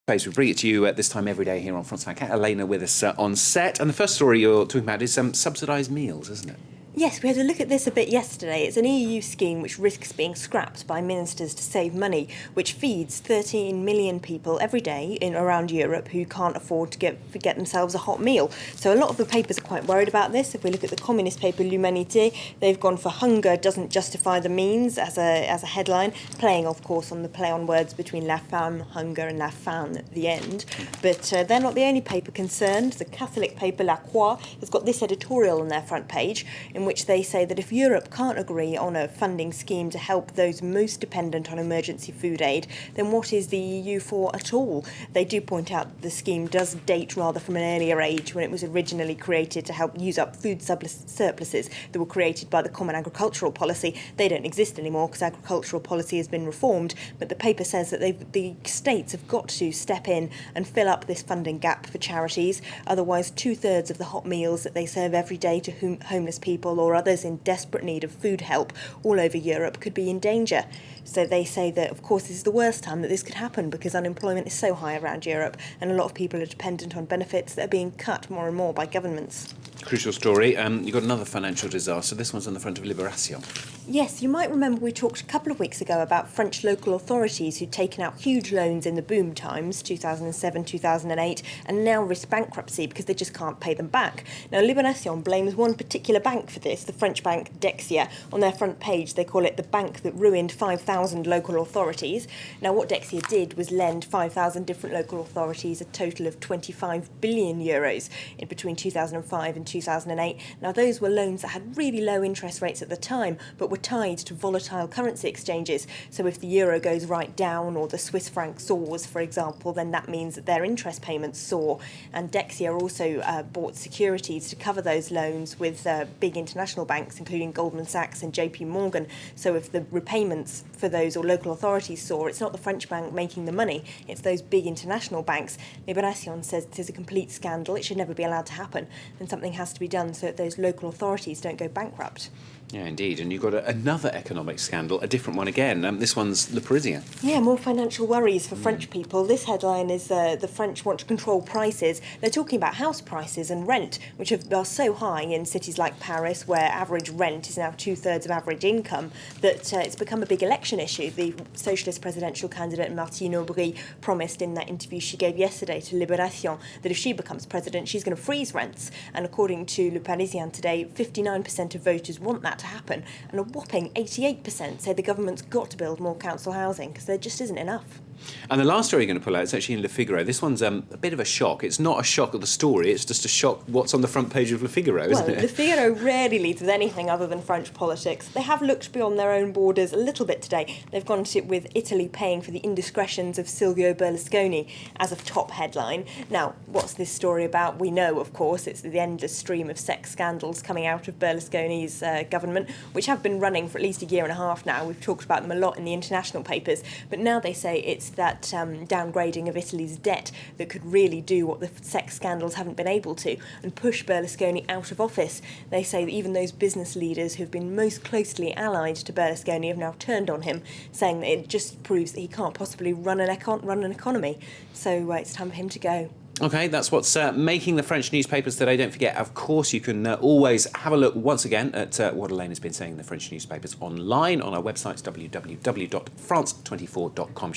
We bring it to you this time every day here on France 24. Elena with us on set. And the first story you're talking about is subsidised meals, isn't it? Yes, we had a look at this a bit yesterday. It's an EU scheme which risks being scrapped by ministers to save money, which feeds 13 million people every day in around Europe who can't afford to get themselves a hot meal. So a lot of the papers are quite worried about this. If we look at the communist paper L'Humanité, they've gone for hunger doesn't justify the means as a headline, playing, of course, on the play on words between la faim, hunger, and la faim at the end. But they're not the only paper concerned. The Catholic paper La Croix has got this editorial on their front page, in which they say that if Europe can't agree on a funding scheme to help those most dependent on emergency food aid, then what is the EU for at all? They do point out that the scheme does date rather from an earlier age, when it was originally created to help use up food surpluses that were created by the Common Agricultural Policy. They don't exist anymore because agricultural policy has been reformed, but the paper says that the states have got to step in and fill up this funding gap for charities. Otherwise, 2/3 of the hot meals that they serve every day to homeless people or others in desperate need of food help all over Europe could be in danger. So they say that, of course, this is the worst time that this could happen because unemployment is so high around Europe and a lot of people are dependent on benefits that are being cut more and more by governments. Crucial story. You've got another financial disaster. This one's on the front of Libération. Yes, you might remember we talked a couple of weeks ago about French local authorities who'd taken out huge loans in the boom times, 2007, 2008, and now risk bankruptcy because they just can't pay them back. Now, Libération blames one particular bank for this, the French bank Dexia. On their front page, they call it the bank that ruined 5,000 local authorities. Now, what Dexia did was lend 5,000 different local authorities a total of 25 billion euros in between 2005 and 2008. Now, those were loans that had really low interest rates at the time, but were tied to volatile currency exchanges. So if the euro goes right down or the Swiss franc soars, for example, then that means that their interest payments soar. And Dexia also bought securities to cover those loans with big international banks, including Goldman Sachs and JP Morgan. So if the repayments for those or local authorities soar, it's not the French bank making the money, it's those big international banks. Libération says it is a complete scandal, it should never be allowed to happen, and something has to be done so that those local authorities don't go bankrupt. Yeah, indeed. And you've got another economic scandal, a different one again. This one's Le Parisien. Yeah, more financial worries for French people. This headline is the French want to control prices. They're talking about house prices and rent, which are so high in cities like Paris, where average rent is now 2/3 of average income, that it's become a big election issue. The socialist presidential candidate Martine Aubry promised in that interview she gave yesterday to Libération that if she becomes president, she's going to freeze rents. And according to Le Parisien today, 59% of voters want that to happen, and a whopping 88% say the government's got to build more council housing because there just isn't enough. And the last story you're going to pull out is actually in Le Figaro. This one's a bit of a shock. It's not a shock of the story, it's just a shock what's on the front page of Le Figaro, isn't it? Le Figaro rarely leads with anything other than French politics. They have looked beyond their own borders a little bit today. They've gone to with Italy paying for the indiscretions of Silvio Berlusconi as a top headline. Now, what's this story about? We know, of course, it's the endless stream of sex scandals coming out of Berlusconi's government, which have been running for at least a year and a half now. We've talked about them a lot in the international papers, but now they say it's that downgrading of Italy's debt that could really do what the sex scandals haven't been able to and push Berlusconi out of office. They say that even those business leaders who've been most closely allied to Berlusconi have now turned on him, saying that it just proves that he can't possibly run an economy. So it's time for him to go. OK, that's what's making the French newspapers today. Don't forget, of course, you can always have a look once again at what Elaine has been saying in the French newspapers online on our website, www.france24.com.